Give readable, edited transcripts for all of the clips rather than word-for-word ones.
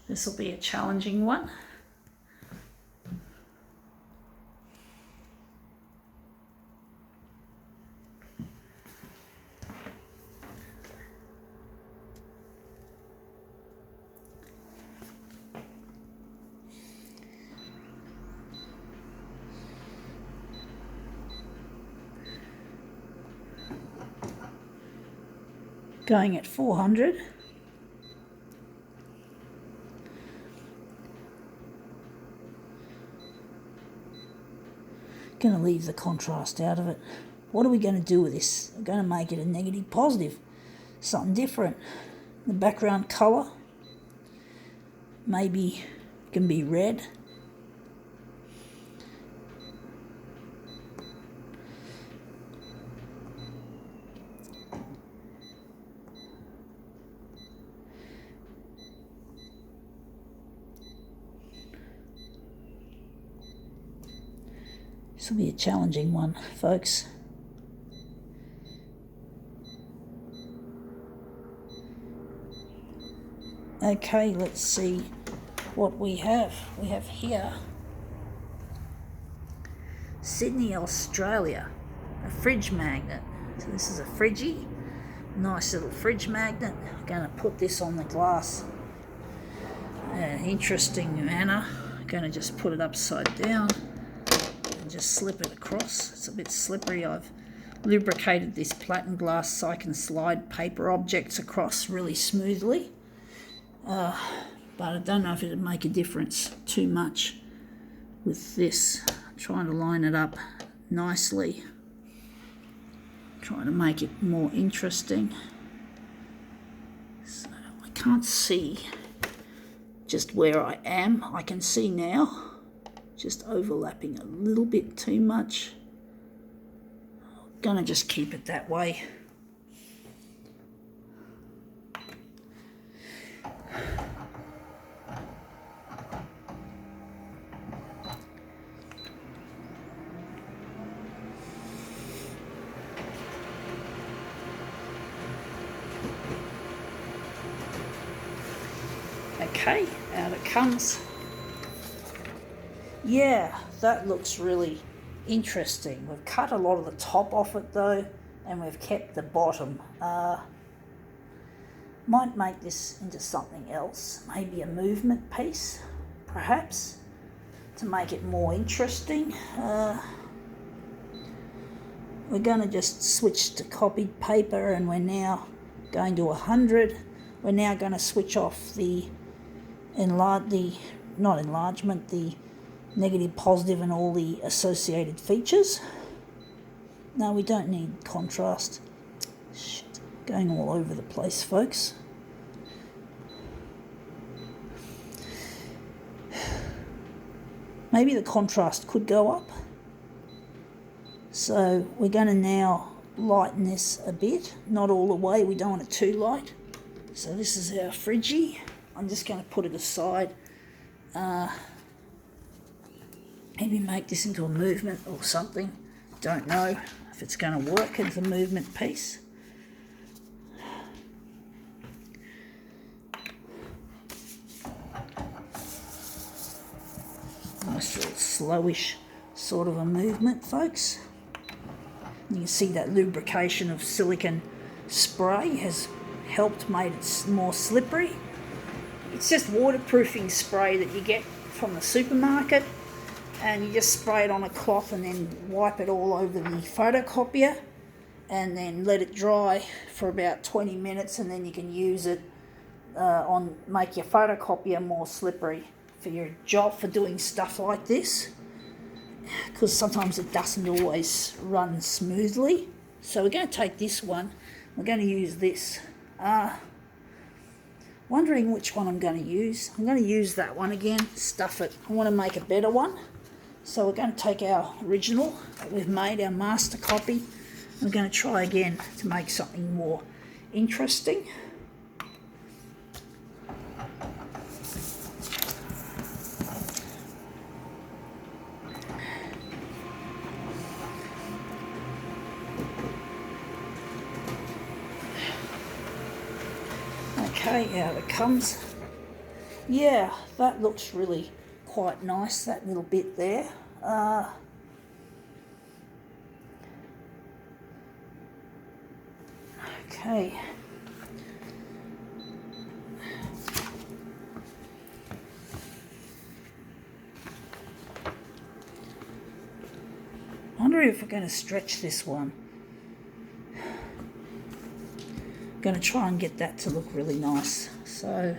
This will be a challenging one. Going at 400. Going to leave the contrast out of it. What are we going to do with this? We're going to make it a negative positive, something different. The background colour maybe can be red. This will be a challenging one, folks. Okay, let's see what we have. We have here Sydney, Australia, a fridge magnet. So this is a fridgie, nice little fridge magnet. I'm going to put this on the glass in an interesting manner. I'm going to just put it upside down and just slip it across. It's a bit slippery. I've lubricated this platen glass so I can slide paper objects across really smoothly. But I don't know if it'd make a difference too much with this. I'm trying to line it up nicely, trying to make it more interesting. So I can't see just where I am. I can see now, just overlapping a little bit too much. I'm gonna just keep it that way. Okay, out it comes. Yeah, that looks really interesting. We've cut a lot of the top off it though, and we've kept the bottom. Might make this into something else, maybe a movement piece, perhaps, to make it more interesting. We're going to just switch to copied paper, and we're now going to 100. We're now going to switch off the the negative, positive, and all the associated features. No, we don't need contrast. Shit, going all over the place, folks. Maybe the contrast could go up. So we're going to now lighten this a bit, not all the way, we don't want it too light. So this is our fridgie. I'm just going to put it aside. Maybe make this into a movement or something. Don't know if it's going to work as a movement piece. Nice little slowish sort of a movement, folks. You can see that lubrication of silicone spray has helped made it more slippery. It's just waterproofing spray that you get from the supermarket, and you just spray it on a cloth and then wipe it all over the photocopier and then let it dry for about 20 minutes, and then you can use it make your photocopier more slippery for your job, for doing stuff like this, because sometimes it doesn't always run smoothly. So we're going to take this one, we're going to use this. Wondering which one I'm going to use. I'm going to use that one again, stuff it. I want to make a better one. So we're going to take our original that we've made, our master copy. We're going to try again to make something more interesting. Okay, out it comes. yeah, that looks really quite nice, that little bit there. Okay. I wonder if we're going to stretch this one. Going to try and get that to look really nice. So,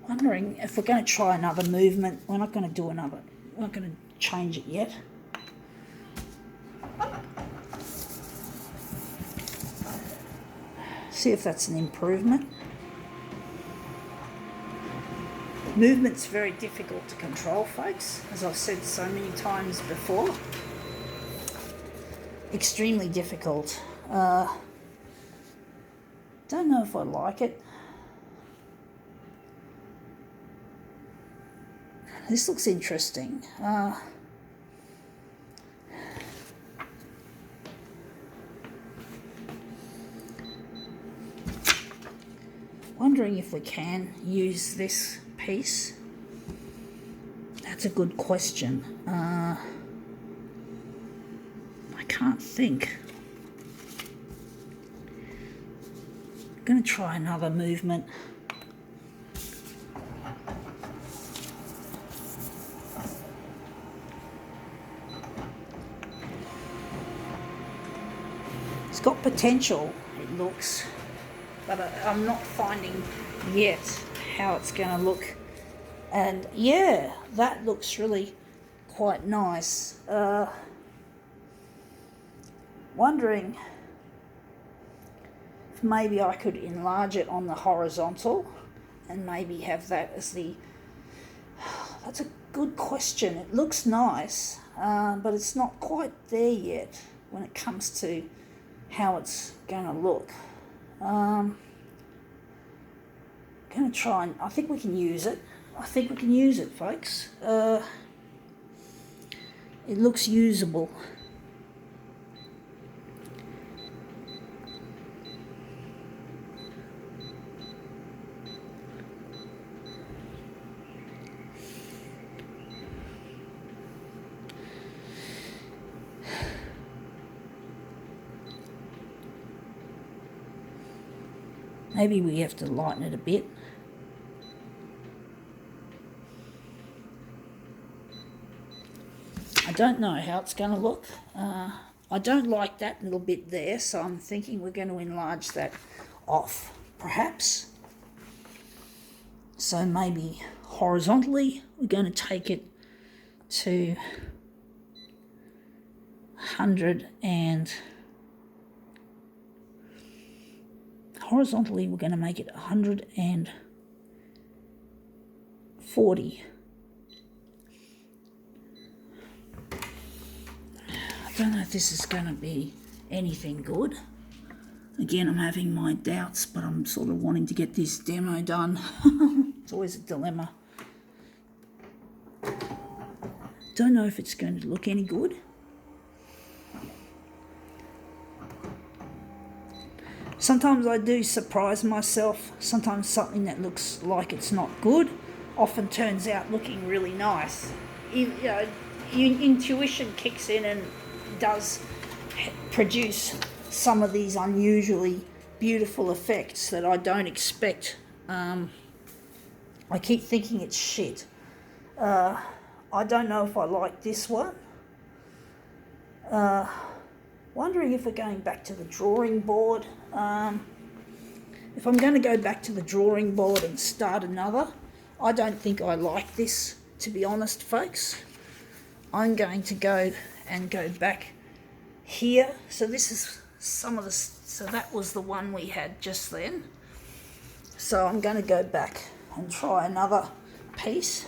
wondering if we're going to try another movement. We're not going to do another. We're not going to change it yet. See if that's an improvement. Movement's very difficult to control, folks, as I've said so many times before. Extremely difficult. Don't know if I like it. This looks interesting. Wondering if we can use this piece. That's a good question. I can't think. I'm going to try another movement. It's got potential, it looks, but I'm not finding yet how it's going to look. And yeah, that looks really quite nice. Wondering if maybe I could enlarge it on the horizontal and maybe have that as the... That's a good question. It looks nice, but it's not quite there yet when it comes to how it's going to look. Going to try and... I think we can use it. I think we can use it, folks. It looks usable. Maybe we have to lighten it a bit. I don't know how it's going to look. I don't like that little bit there, so I'm thinking we're going to enlarge that off, perhaps. So maybe horizontally, we're going to take it to 100 and... Horizontally, we're going to make it 140. I don't know if this is going to be anything good. Again, I'm having my doubts, but I'm sort of wanting to get this demo done. It's always a dilemma. Don't know if it's going to look any good. Sometimes I do surprise myself. Sometimes something that looks like it's not good often turns out looking really nice. Intuition kicks in and does produce some of these unusually beautiful effects that I don't expect. I keep thinking it's shit. I don't know if I like this one. Wondering if we're going back to the drawing board. If I'm going to go back to the drawing board and start another, I don't think I like this, to be honest, folks. I'm going to go back here. So this is some of the... So that was the one we had just then. So I'm going to go back and try another piece.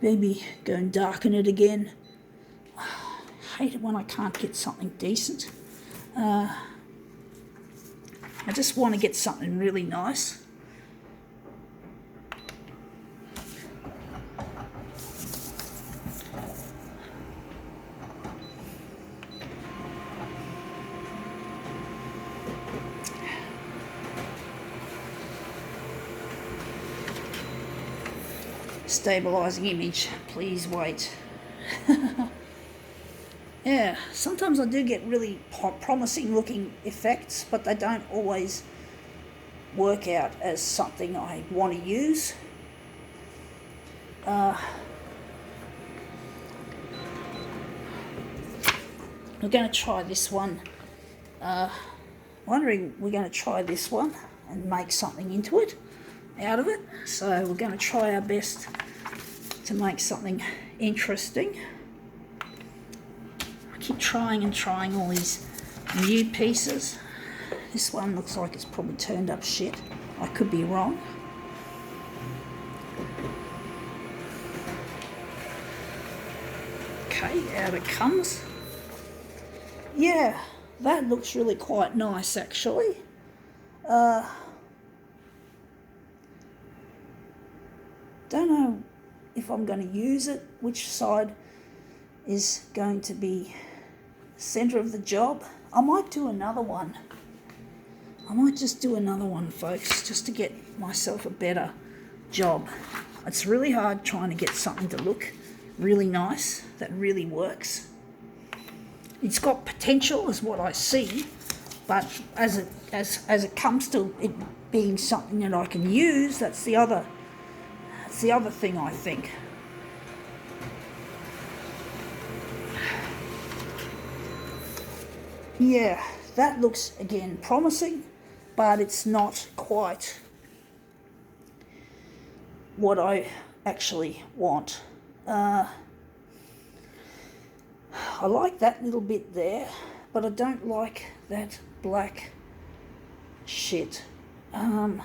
Maybe go and darken it again. I hate it when I can't get something decent. I just want to get something really nice. stabilizing image. Please wait. Yeah, sometimes I do get really promising looking effects, but they don't always work out as something I want to use. We're going to try this one. We're going to try this one and make something into it, out of it. So we're going to try our best to make something interesting. I keep trying and trying all these new pieces. This one looks like it's probably turned up shit. I could be wrong. Okay, out it comes. Yeah, that looks really quite nice actually. Don't know if I'm going to use it, which side is going to be centre of the job. I might do another one. I might just do another one, folks, just to get myself a better job. It's really hard trying to get something to look really nice that really works. It's got potential is what I see, but as it comes to it being something that I can use, that's the other thing I think. Yeah, that looks again promising, but it's not quite what I actually want. I like that little bit there, but I don't like that black shit. I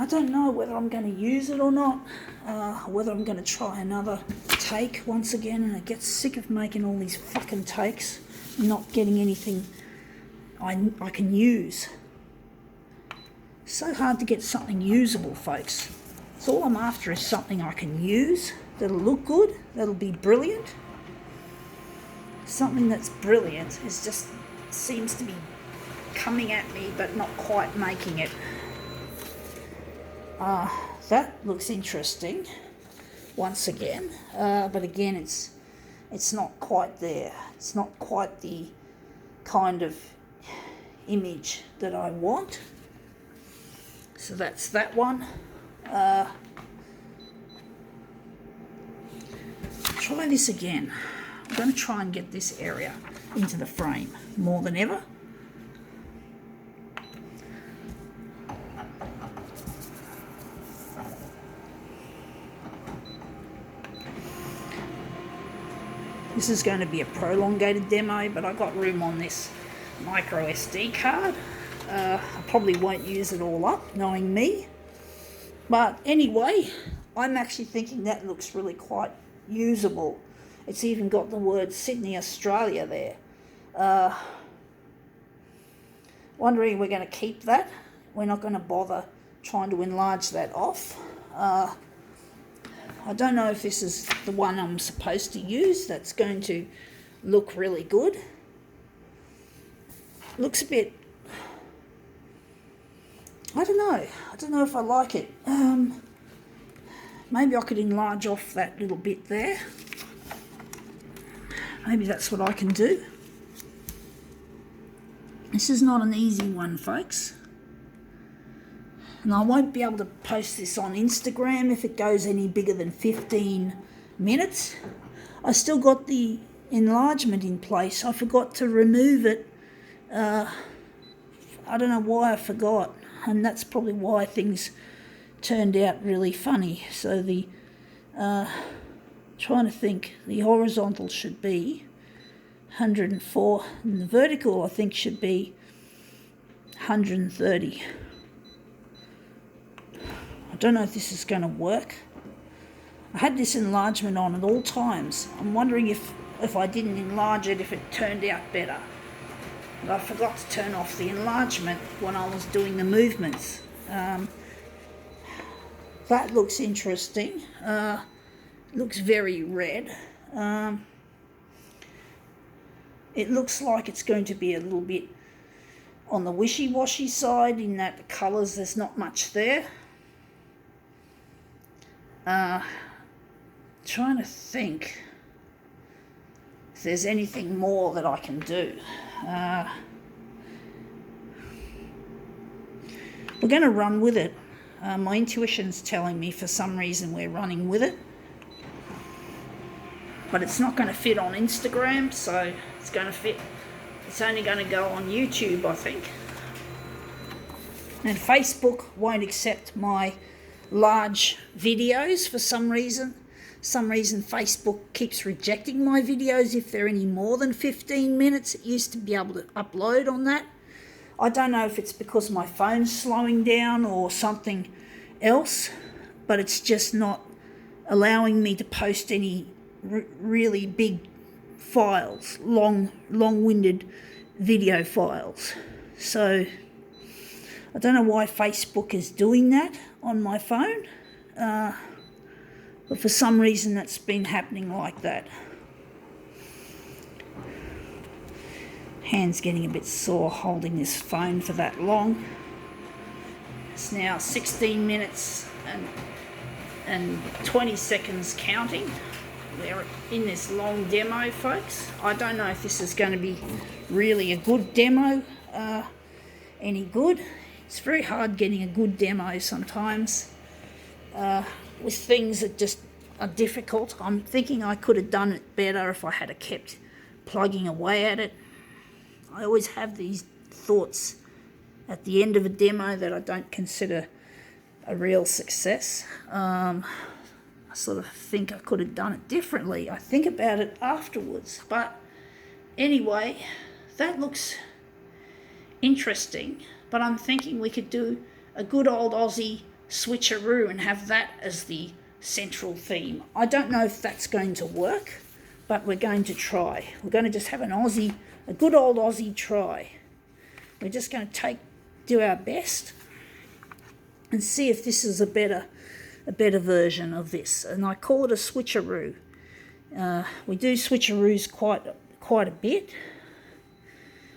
don't know whether I'm going to use it or not, whether I'm going to try another take once again, and I get sick of making all these fucking takes and not getting anything I can use. It's so hard to get something usable, folks. So all I'm after is something I can use, that'll look good, that'll be brilliant. Something that's brilliant is just seems to be coming at me but not quite making it. That looks interesting once again, but again it's not quite there. It's not quite the kind of image that I want. So that's that one. Try this again. I'm going to try and get this area into the frame more than ever. This is going to be a prolongated demo, but I got room on this micro SD card. I probably won't use it all up, knowing me. But anyway, I'm actually thinking that looks really quite usable. It's even got the word Sydney, Australia there. Wondering if we're going to keep that. We're not going to bother trying to enlarge that off. I don't know if this is the one I'm supposed to use that's going to look really good. Looks a bit, I don't know if I like it. Maybe I could enlarge off that little bit there. Maybe that's what I can do. This is not an easy one, folks. And I won't be able to post this on Instagram if it goes any bigger than 15 minutes. I still got the enlargement in place. I forgot to remove it. I don't know why I forgot. And that's probably why things turned out really funny. So the, trying to think, the horizontal should be 104 and the vertical I think should be 130. I don't know if this is going to work. I had this enlargement on at all times. I'm wondering if I didn't enlarge it, if it turned out better. But I forgot to turn off the enlargement when I was doing the movements. That looks interesting. Looks very red. It looks like it's going to be a little bit on the wishy-washy side in that the colours, there's not much there. Trying to think if there's anything more that I can do. We're going to run with it. My intuition's telling me for some reason we're running with it. But it's not going to fit on Instagram, so it's going to fit. It's only going to go on YouTube, I think. And Facebook won't accept my large videos for some reason. Facebook keeps rejecting my videos if they're any more than 15 minutes. It used to be able to upload on that. I don't know if it's because my phone's slowing down or something else, but it's just not allowing me to post any really big files, long-winded video files. So I don't know why Facebook is doing that on my phone, but for some reason that's been happening like that. Hand's getting a bit sore holding this phone for that long. It's now 16 minutes and 20 seconds counting. We're in this long demo, folks. I don't know if this is going to be really a good demo, any good. It's very hard getting a good demo sometimes with things that just are difficult. I'm thinking I could have done it better if I had kept plugging away at it. I always have these thoughts at the end of a demo that I don't consider a real success. I sort of think I could have done it differently. I think about it afterwards. But anyway, that looks interesting. But I'm thinking we could do a good old Aussie switcheroo and have that as the central theme. I don't know if that's going to work, but we're going to try. We're going to just have a good old Aussie try. We're just going to do our best and see if this is a better version of this. And I call it a switcheroo. We do switcheroos quite a bit.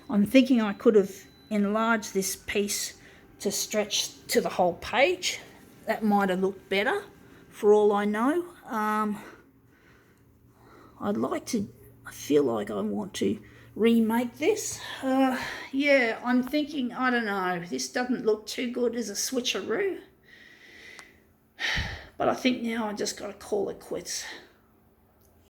I'm thinking I could have enlarged this piece to stretch to the whole page. That might have looked better, for all I know. I feel like I want to remake this. Yeah, I'm thinking, I don't know, this doesn't look too good as a switcheroo. But I think now I just got to call it quits.